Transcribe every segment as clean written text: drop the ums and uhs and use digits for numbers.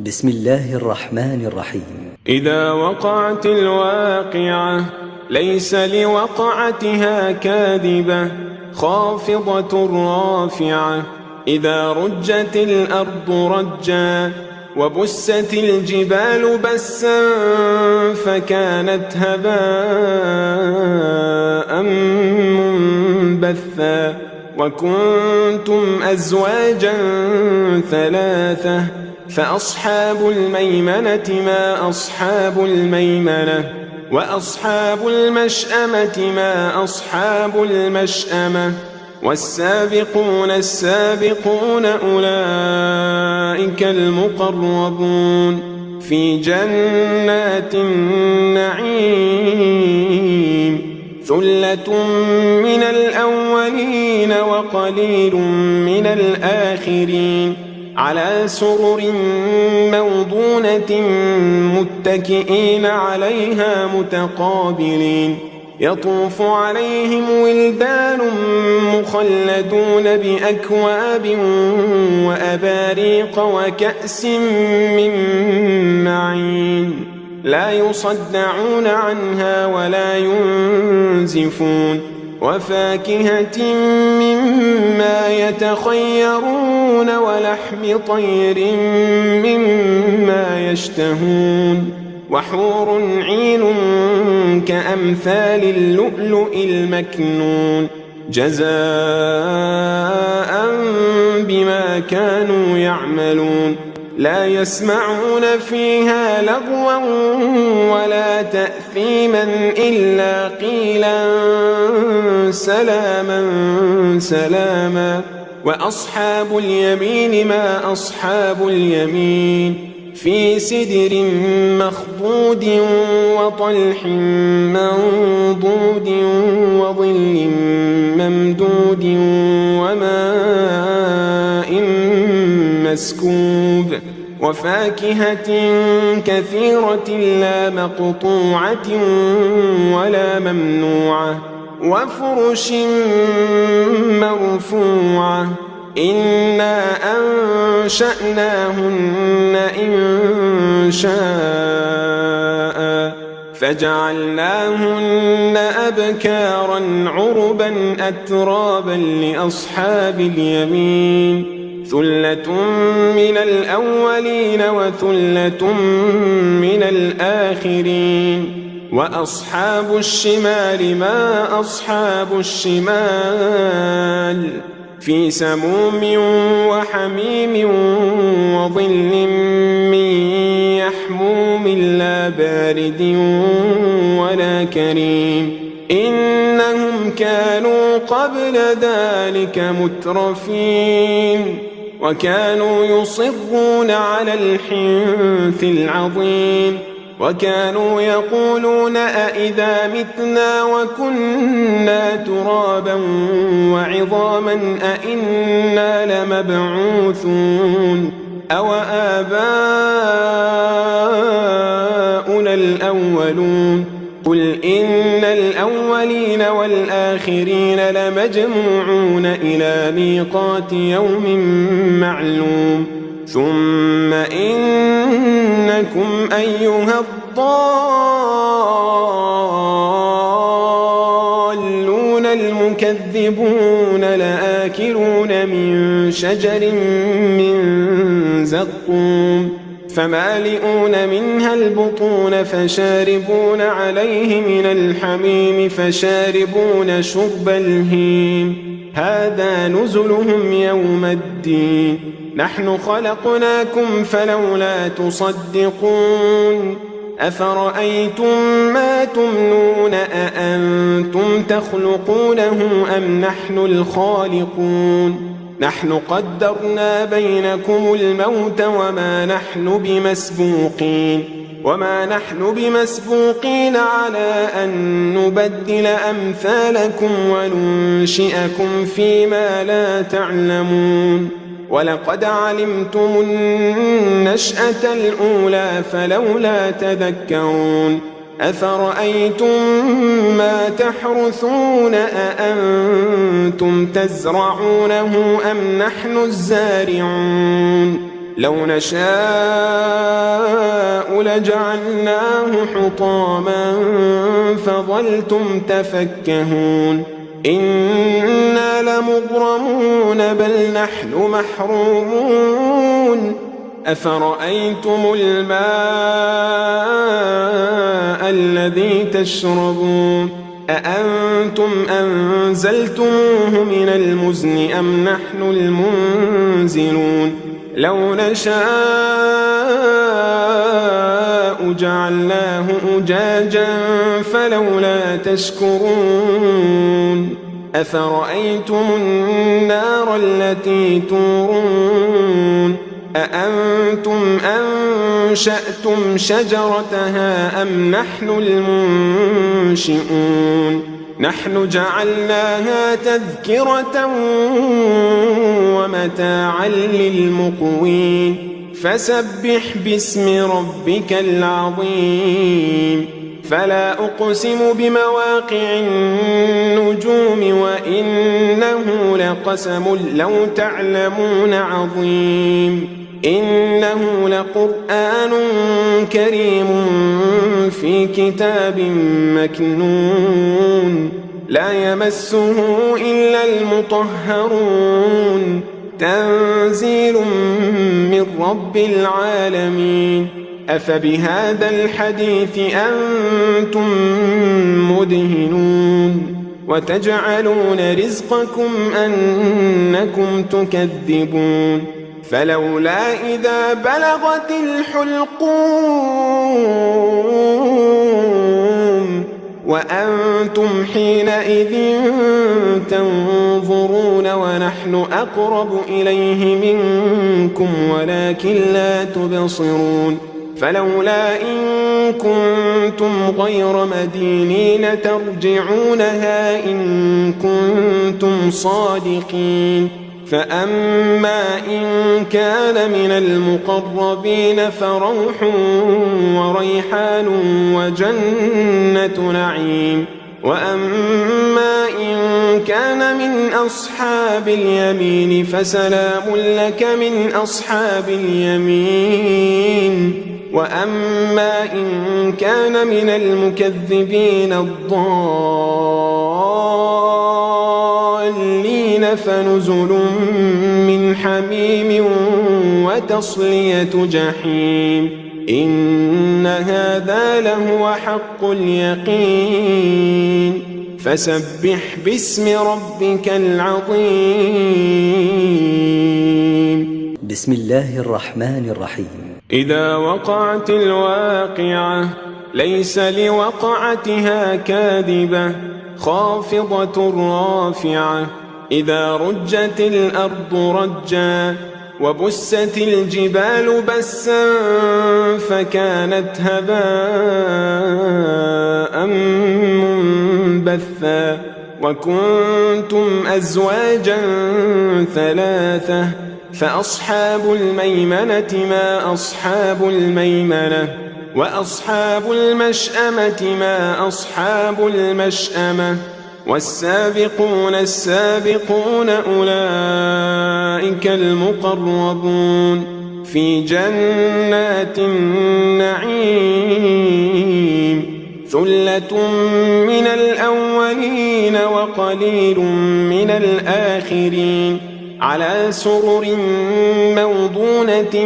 بسم الله الرحمن الرحيم. إذا وقعت الواقعة ليس لوقعتها كاذبة خافضة رافعة. إذا رجت الأرض رجا وبست الجبال بسا فكانت هباء منبثا. وكنتم أزواجا ثلاثة فأصحاب الميمنة ما أصحاب الميمنة وأصحاب المشأمة ما أصحاب المشأمة. والسابقون السابقون أولئك المقربون في جنات النعيم. ثلة من الأولين وقليل من الآخرين على سرر موضونة متكئين عليها متقابلين. يطوف عليهم ولدان مخلدون بأكواب وأباريق وكأس من معين لا يصدعون عنها ولا ينزفون. وفاكهة مما يتخيرون ولحم طير مما يشتهون. وحور عين كأمثال اللؤلؤ المكنون جزاء بما كانوا يعملون. لا يسمعون فيها لغوا ولا تأثيما إلا قيلا سلاما سلاما. وأصحاب اليمين ما أصحاب اليمين في سدر مخضود وطلح منضود وظل ممدود وماء مسكوب. وفاكهة كثيرة لا مقطوعة ولا ممنوعة. وفرش مرفوعة. إنا أنشأناهن إنشاء فجعلناهن أبكارا عربا أترابا لأصحاب اليمين. ثلة من الأولين وثلة من الآخرين. وأصحاب الشمال ما أصحاب الشمال في سموم وحميم وظل من يحموم لا بارد ولا كريم. إنهم كانوا قبل ذلك مترفين وكانوا يصرون على الحنث العظيم. وكانوا يقولون أئذا متنا وكنا ترابا وعظاما أئنا لمبعوثون أو آباؤنا الأولون. قل إن الأولين والآخرين لمجموعون إلى ميقات يوم معلوم. ثم إنكم أيها الضالون المكذبون لآكلون من شجر من زقوم فمالئون منها البطون فشاربون عليه من الحميم فشاربون شرب الهيم. هذا نزلهم يوم الدين. نحن خلقناكم فلولا تصدقون. أفرأيتم ما تمنون أأنتم تخلقونه أم نحن الخالقون. نحن قدرنا بينكم الموت وما نحن بمسبوقين على أن نبدل أمثالكم وننشئكم فيما لا تعلمون. ولقد علمتم النشأة الأولى فلولا تذكرون. أفرأيتم ما تحرثون أأنتم تزرعونه أم نحن الزارعون. لو نشاء لجعلناه حطاما فظلتم تفكهون إنا لمغرمون بل نحن محرومون أفرأيتم الماء الذي تشربون أأنتم أنزلتموه من المزن أم نحن المنزلون لو نشاء جعلناه أجاجا فلولا تشكرون أفرأيتم النار التي تورون أأنتم أنشأتم شجرتها أم نحن المنشئون نحن جعلناها تذكرة ومتاعا للمقوين فسبح باسم ربك العظيم فلا أقسم بمواقع النجوم وإنه لقسم لو تعلمون عظيم إنه لقرآن كريم في كتاب مكنون لا يمسه إلا المطهرون تنزيل من رب العالمين أفبهذا الحديث أنتم مدهنون وتجعلون رزقكم أنكم تكذبون فلولا إذا بلغت الحلقوم وأنتم حينئذ تنظرون ونحن أقرب إليه منكم ولكن لا تبصرون فلولا إن كنتم غير مدينين ترجعونها إن كنتم صادقين فأما إن كان من المقربين فروح وريحان وجنة نعيم وأما إن كان من أصحاب اليمين فسلام لك من أصحاب اليمين وأما إن كان من المكذبين الضالين فنزل من حميم وتصلية جحيم إن هذا لهو حق اليقين فسبح باسم ربك العظيم بسم الله الرحمن الرحيم إذا وقعت الواقعة ليس لوقعتها كاذبة خافضة رافعة إذا رجت الأرض رجا وبست الجبال بسا فكانت هباء منبثا وكنتم أزواجا ثلاثة فأصحاب الميمنة ما أصحاب الميمنة وأصحاب المشأمة ما أصحاب المشأمة والسابقون السابقون أولئك المقربون في جنات النعيم ثلة من الأولين وقليل من الآخرين على سرر موضونة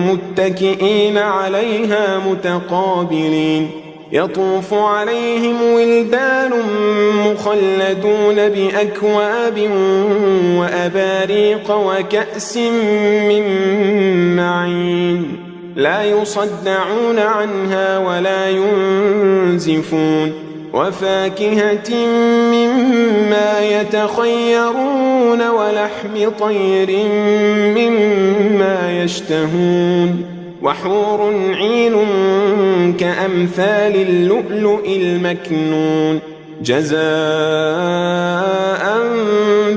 متكئين عليها متقابلين يطوف عليهم ولدان مخلدون بأكواب وأباريق وكأس من معين لا يصدعون عنها ولا ينزفون وفاكهة مما يتخيرون ولحم طير مما يشتهون وحور عين كأمثال اللؤلؤ المكنون جزاء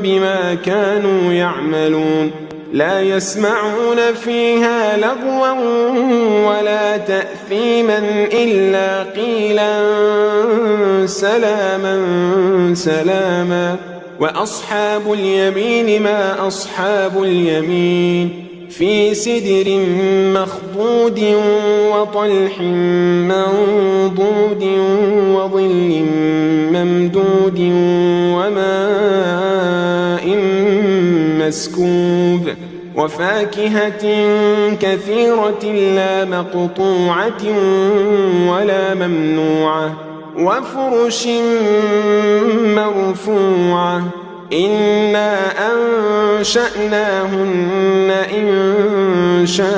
بما كانوا يعملون لا يسمعون فيها لغوا ولا تأثيما إلا قيلا سلاما سلاما وأصحاب اليمين ما أصحاب اليمين في سدر مخضود وطلح منضود وظل ممدود وماء مسكوب وفاكهة كثيرة لا مقطوعة ولا ممنوعة وفرش مرفوعة إنا أنشأناهن إن شاء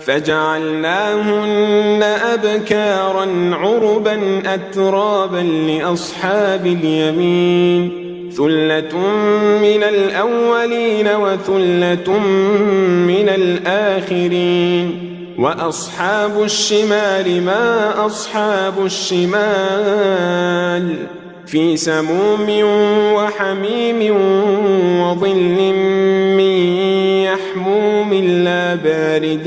فجعلناهن أبكارا عربا أترابا لأصحاب اليمين ثلة من الأولين وثلة من الآخرين وأصحاب الشمال ما أصحاب الشمال في سموم وحميم وظل من يحموم لا بارد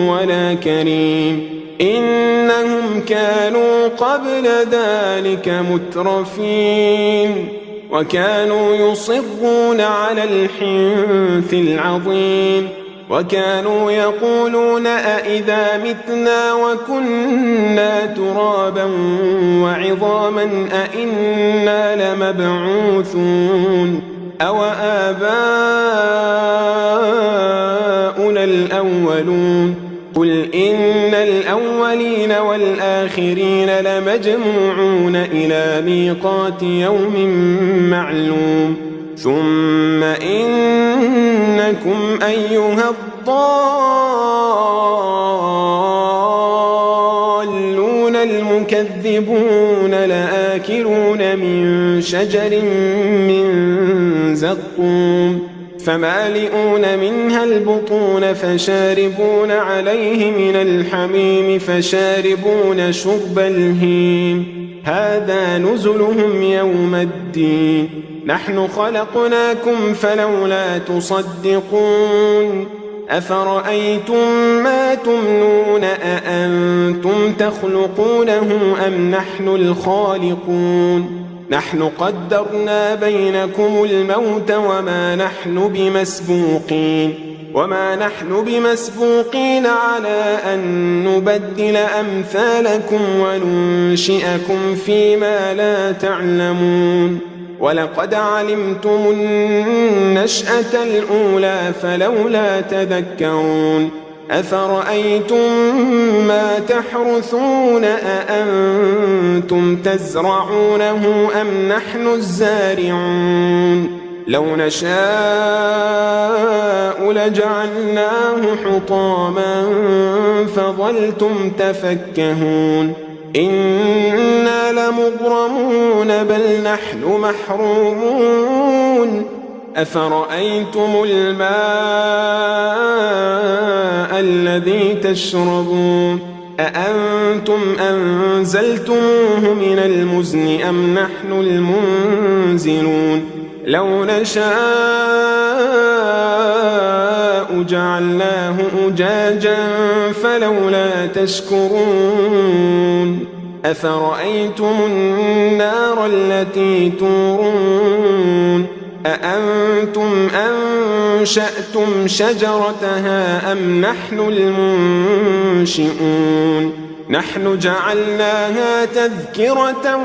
ولا كريم إنهم كانوا قبل ذلك مترفين وكانوا يصرون على الحنث العظيم وكانوا يقولون أئذا متنا وكنا ترابا وعظاما أئنا لمبعوثون أو آباؤنا الأولون قل إن الأولين والآخرين لمجموعون إلى ميقات يوم معلوم ثم إنكم أيها الضالون المكذبون لآكلون من شجر من زقوم فمالئون منها البطون فشاربون عليه من الحميم فشاربون شرب الهيم هذا نزلهم يوم الدين نحن خلقناكم فلولا تصدقون أفرأيتم ما تمنون أأنتم تخلقونه أم نحن الخالقون نحن قدرنا بينكم الموت وما نحن بمسبوقين على أن نبدل أمثالكم وننشئكم فيما لا تعلمون ولقد علمتم النشأة الأولى فلولا تذكرون أفرأيتم ما تحرثون أأنتم تزرعونه أم نحن الزارعون لو نشاء لجعلناه حطاما فظلتم تفكهون إنا لمغرمون بل نحن محرومون أفرأيتم الماء الذي تشربون أأنتم أنزلتموه من المزن أم نحن المنزلون لو نشاء جعلناه أجاجا فلولا تشكرون أفرأيتم النار التي تورون أأنتم أنشأتم شجرتها أم نحن المنشئون نحن جعلناها تذكرة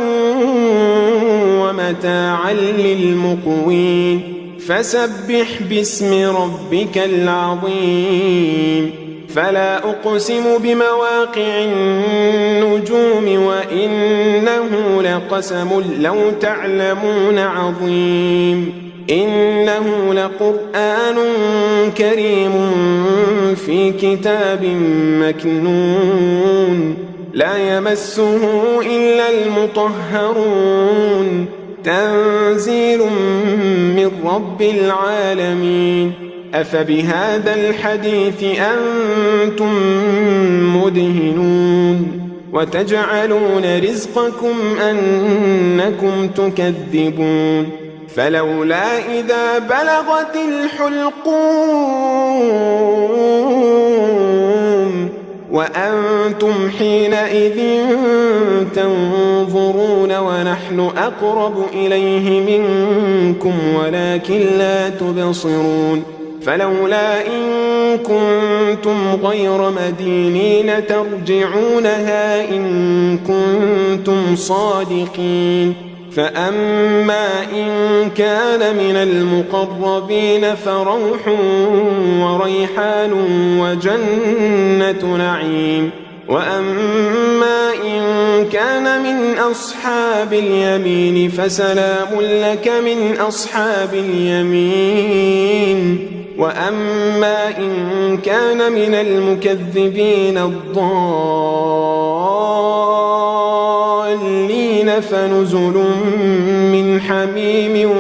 ومتاعا للمقوين فسبح باسم ربك العظيم فلا أقسم بمواقع النجوم وإنه لقسم لو تعلمون عظيم إنه لقرآن كريم في كتاب مكنون لا يمسه إلا المطهرون تنزيل من رب العالمين أفبهذا الحديث أنتم مدهنون وتجعلون رزقكم أنكم تكذبون فلولا إذا بلغت الحلقوم وأنتم حينئذ تنظرون ونحن ونحن أقرب إليه منكم ولكن لا تبصرون فلولا إن كنتم غير مدينين ترجعونها إن كنتم صادقين فأما إن كان من المقربين فروح وريحان وجنة نعيم وأما إن كان من أصحاب اليمين فسلام لك من أصحاب اليمين وأما إن كان من المكذبين الضالين فنزل من حميم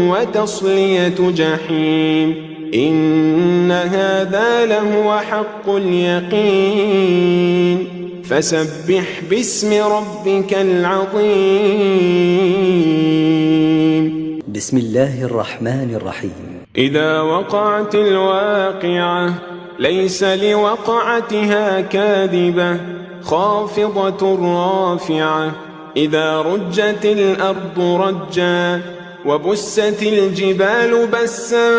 وتصلية جحيم إن هذا لهو حق اليقين فسبح باسم ربك العظيم بسم الله الرحمن الرحيم إذا وقعت الواقعة ليس لوقعتها كاذبة خافضة رافعة إذا رجت الأرض رجا وبست الجبال بسا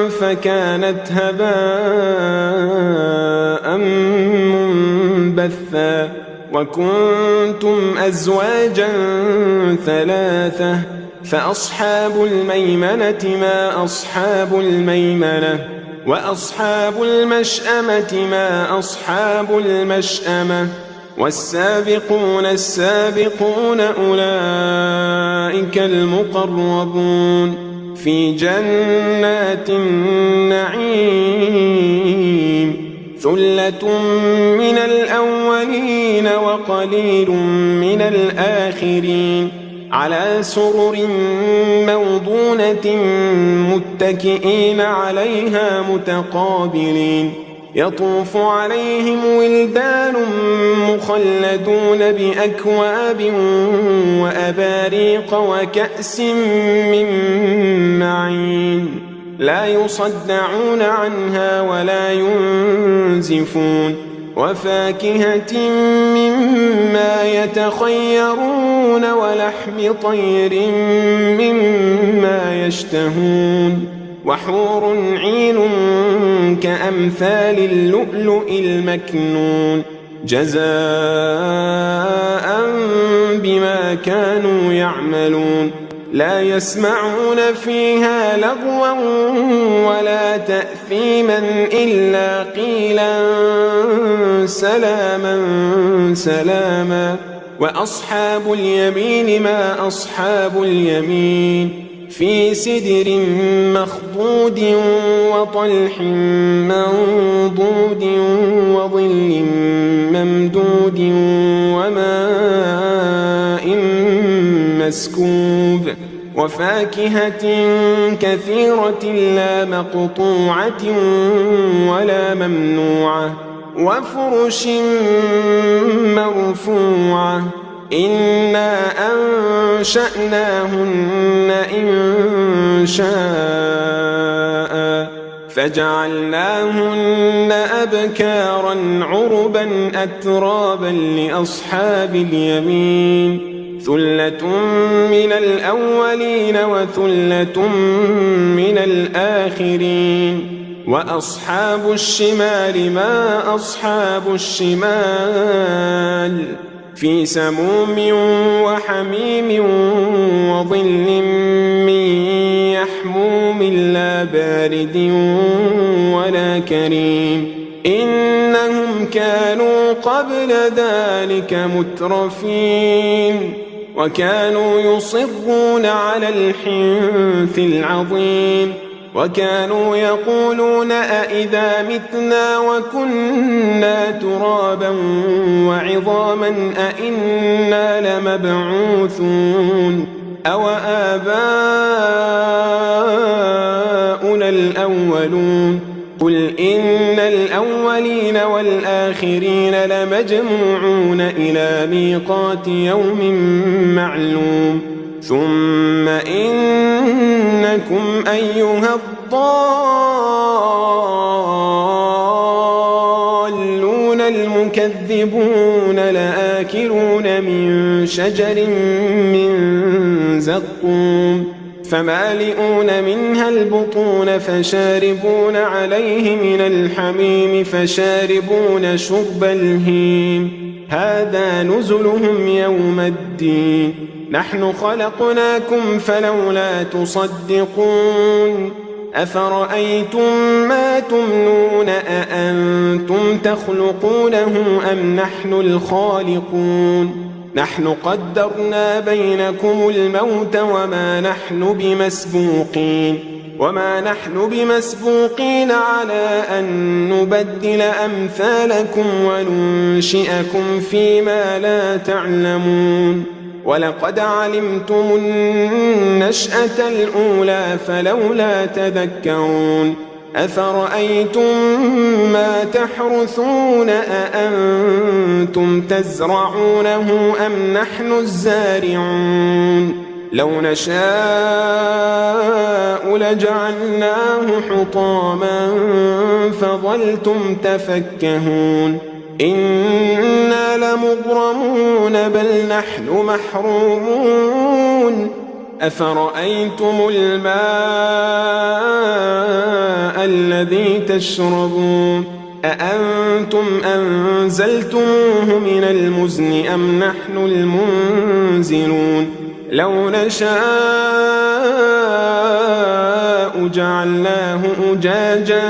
فكانت هباء منبثا وكنتم أزواجا ثلاثة فأصحاب الميمنة ما أصحاب الميمنة وأصحاب المشأمة ما أصحاب المشأمة والسابقون السابقون أولئك المقربون في جنات النعيم ثلة من الأولين وقليل من الآخرين على سرر موضونة متكئين عليها متقابلين يطوف عليهم ولدان مخلدون بأكواب وأباريق وكأس من معين لا يصدعون عنها ولا ينزفون وفاكهة مما يتخيرون ولحم طير مما يشتهون وحور عين كأمثال اللؤلؤ المكنون جزاء بما كانوا يعملون لا يسمعون فيها لغوا ولا تأثيما إلا قيلا سلاما سلاما وأصحاب اليمين ما أصحاب اليمين في سدر مخضود وطلح منضود وظل ممدود وماء مسكوب وفاكهة كثيرة لا مقطوعة ولا ممنوعة وفرش مرفوعة إنا أنشأناهن إنشاء فجعلناهن أبكارا عربا أترابا لأصحاب اليمين ثلة من الأولين وثلة من الآخرين وأصحاب الشمال ما أصحاب الشمال في سموم وحميم وظل من يحموم لا بارد ولا كريم إنهم كانوا قبل ذلك مترفين وكانوا يصرون على الحنث العظيم وكانوا يقولون أئذا متنا وكنا ترابا وعظاما أئنا لمبعوثون أو آباؤنا الأولون قل إن الأولين والآخرين لمجموعون إلى ميقات يوم معلوم ثم إنكم أيها الضالون المكذبون تكذبون لآكلون من شجر من زقوم فمالئون منها البطون فشاربون عليه من الحميم فشاربون شرب الهيم هذا نزلهم يوم الدين نحن خلقناكم فلولا تصدقون أفرأيتم ما تمنون أأنتم تخلقونه أم نحن الخالقون نحن قدرنا بينكم الموت وما نحن بمسبوقين على أن نبدل أمثالكم وننشئكم فيما لا تعلمون ولقد علمتم النشأة الأولى فلولا تذكرون أفرأيتم ما تحرثون أأنتم تزرعونه أم نحن الزارعون لو نشاء لجعلناه حطاما فظلتم تفكهون إنا لمغرمون بل نحن محرومون أفرأيتم الماء الذي تشربون أأنتم أنزلتموه من المزن أم نحن المنزلون لو نشاء جعلناه أجاجا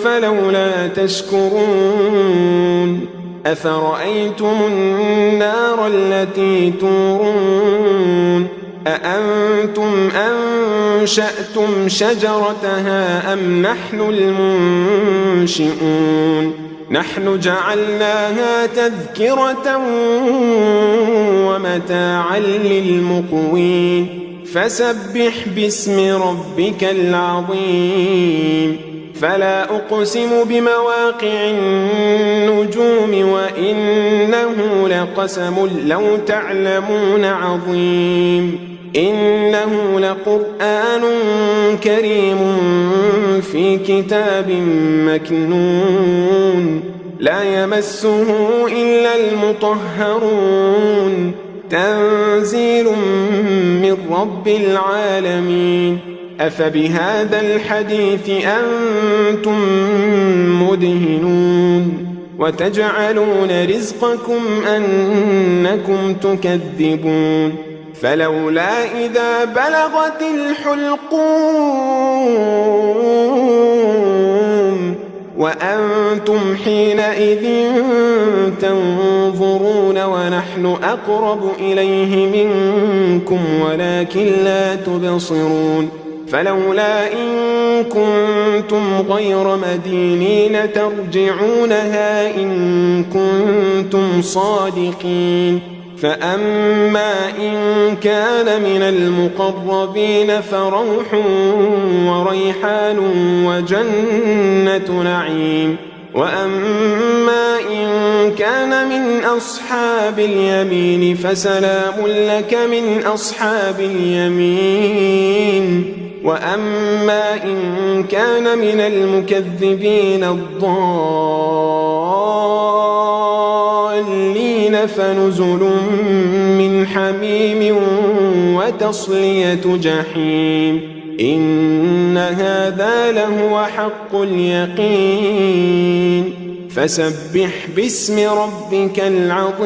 فلولا تشكرون أفرأيتم النار التي تورون أأنتم أنشأتم شجرتها أم نحن المنشئون نحن جعلناها تذكرة ومتاعا للمقوين فسبح باسم ربك العظيم فلا أقسم بمواقع النجوم وإنه لقسم لو تعلمون عظيم إنه لقرآن كريم في كتاب مكنون لا يمسه إلا المطهرون تنزيل من رب العالمين أفبهذا الحديث أنتم مدهنون وتجعلون رزقكم أنكم تكذبون فلولا إذا بلغت الحلقوم وأنتم حينئذ تنظرون ونحن أقرب إليه منكم ولكن لا تبصرون فلولا إن كنتم غير مدينين ترجعونها إن كنتم صادقين فأما إن كان من المقربين فروح وريحان وجنة نعيم وأما إن كان من أصحاب اليمين فسلام لك من أصحاب اليمين وأما إن كان من المكذبين الضالين فنزل من حميم وتصلية جحيم إن هذا لهو حق اليقين فسبح باسم ربك العظيم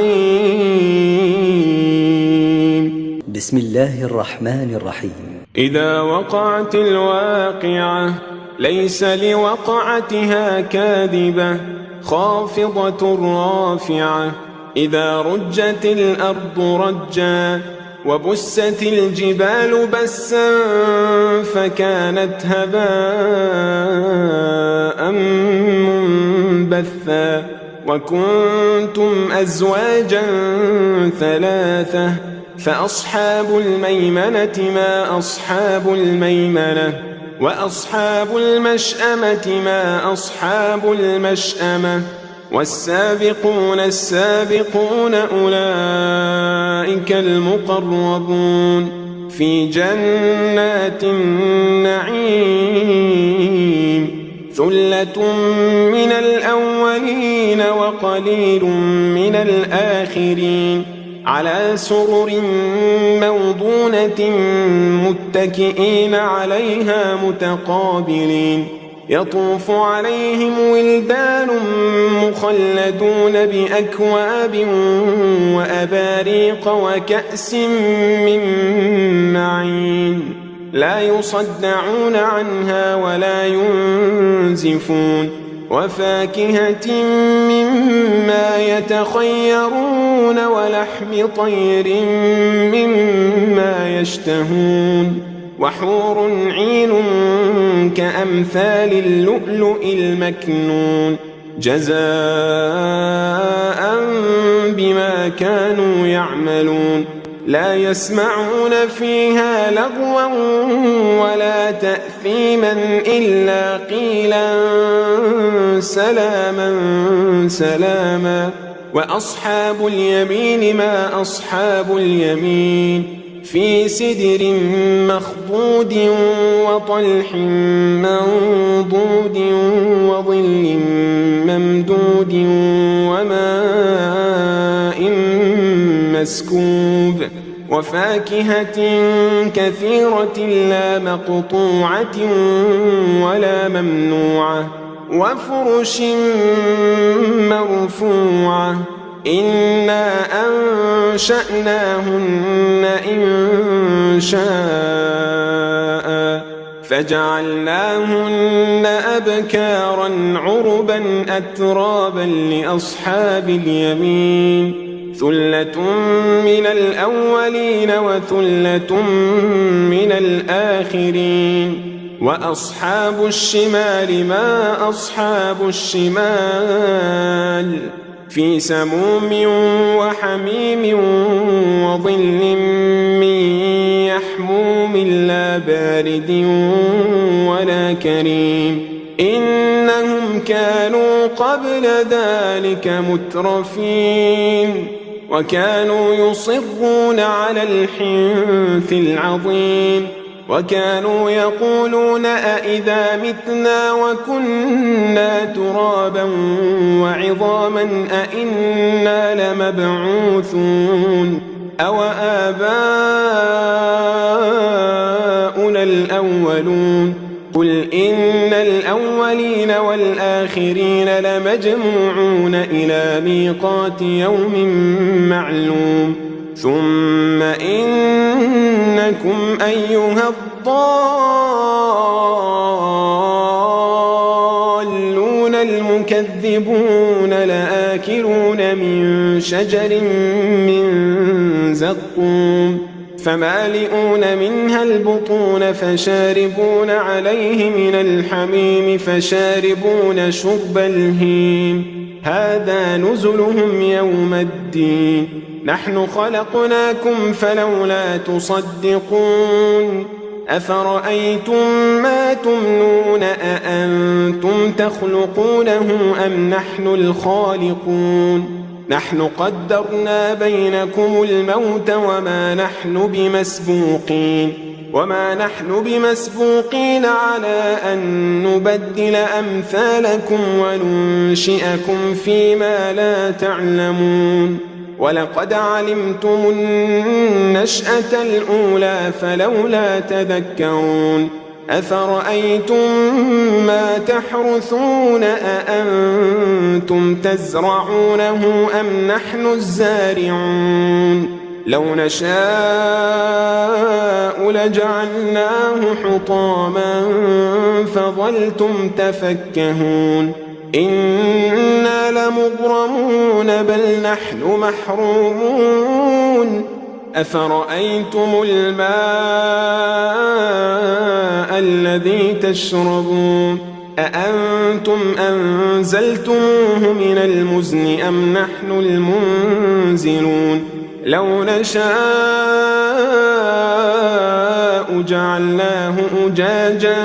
بسم الله الرحمن الرحيم إذا وقعت الواقعة ليس لوقعتها كاذبة خافضة رافعة إذا رجت الأرض رجا وبست الجبال بسا فكانت هباء منبثا وكنتم أزواجا ثلاثة فأصحاب الميمنة ما أصحاب الميمنة وأصحاب المشأمة ما أصحاب المشأمة والسابقون السابقون أولئك المقربون في جنات النعيم ثلة من الأولين وقليل وقليل من الآخرين على سرر موضونة متكئين عليها متقابلين يطوف عليهم ولدان مخلدون بأكواب وأباريق وكأس من معين لا يصدعون عنها ولا ينزفون وفاكهة مما يتخيرون ولحم طير مما يشتهون وحور عين كأمثال اللؤلؤ المكنون جزاء بما كانوا يعملون لا يسمعون فيها لغوا ولا تأثيما إلا قيلا سلاما سلاما وأصحاب اليمين ما أصحاب اليمين في سدر مخضود وطلح منضود وظل ممدود وماء مسكوب وفاكهة كثيرة لا مقطوعة ولا ممنوعة وفرش مرفوعة إنا أنشأناهن إن شاء فجعلناهن أبكارا عربا أترابا لأصحاب اليمين ثلة من الأولين وثلة من الآخرين وأصحاب الشمال ما أصحاب الشمال في سموم وحميم وظل من يحموم لا بارد ولا كريم إنهم كانوا قبل ذلك مترفين وكانوا يصرون على الحنث العظيم وكانوا يقولون أئذا متنا وكنا ترابا وعظاما أئنا لمبعوثون أو آباؤنا الأولون قل إن الأولين والآخرين لمجموعون إلى ميقات يوم معلوم ثم إنكم أيها الضالون المكذبون لآكلون من شجر من زقوم فمالئون منها البطون فشاربون عليه من الحميم فشاربون شرب الهيم هذا نزلهم يوم الدين نحن خلقناكم فلولا تصدقون أفرأيتم ما تمنون أأنتم تخلقونه أم نحن الخالقون نحن قدرنا بينكم الموت وما نحن بمسبوقين على أن نبدل أمثالكم وننشئكم فيما لا تعلمون ولقد علمتم النشأة الأولى فلولا تذكرون أفرأيتم ما تحرثون أأنتم تزرعونه أم نحن الزارعون لو نشاء لجعلناه حطاما فظلتم تفكهون إنا لمغرمون بل نحن محرومون أفرأيتم الماء الذي تشربون أأنتم أنزلتموه من المزن أم نحن المنزلون لو نشاء جعلناه أجاجا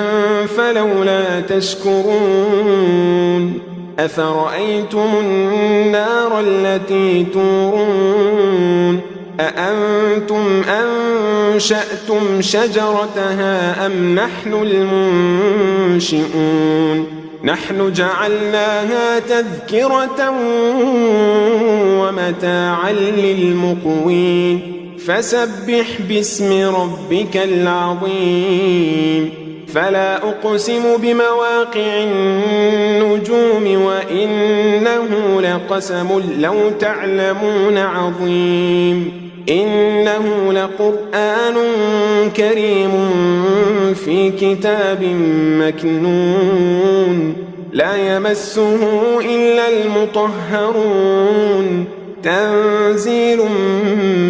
فلولا تشكرون أفرأيتم النار التي تورون أأنتم أنشأتم شجرتها أم نحن المنشئون نحن جعلناها تذكرة ومتاعا للمقوين فسبح باسم ربك العظيم فلا أقسم بمواقع النجوم وإنه لقسم لو تعلمون عظيم إنه لقرآن كريم في كتاب مكنون لا يمسه إلا المطهرون تنزيل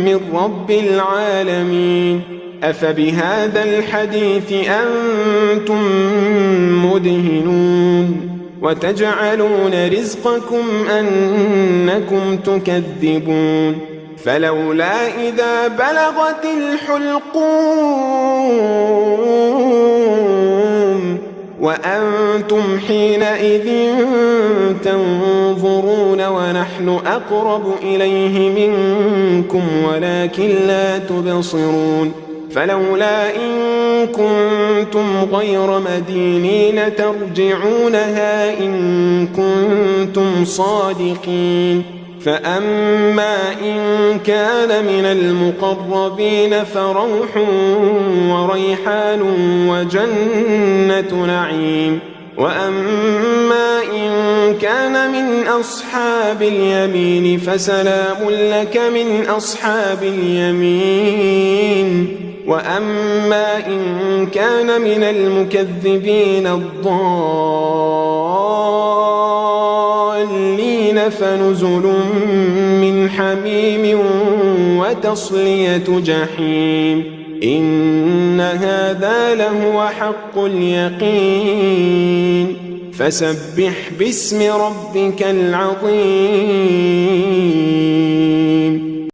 من رب العالمين أفبهذا الحديث أنتم مدهنون وتجعلون رزقكم أنكم تكذبون فلولا إذا بلغت الحلقوم وأنتم حينئذ تنظرون ونحن أقرب إليه منكم ولكن لا تبصرون فلولا إن كنتم غير مدينين ترجعونها إن كنتم صادقين فأما إن كان من المقربين فروح وريحان وجنة نعيم وأما إن كان من أصحاب اليمين فسلام لك من أصحاب اليمين وأما إن كان من المكذبين الضالين فنزل من حميم وتصلية جحيم إن هذا لهو حق اليقين فسبح باسم ربك العظيم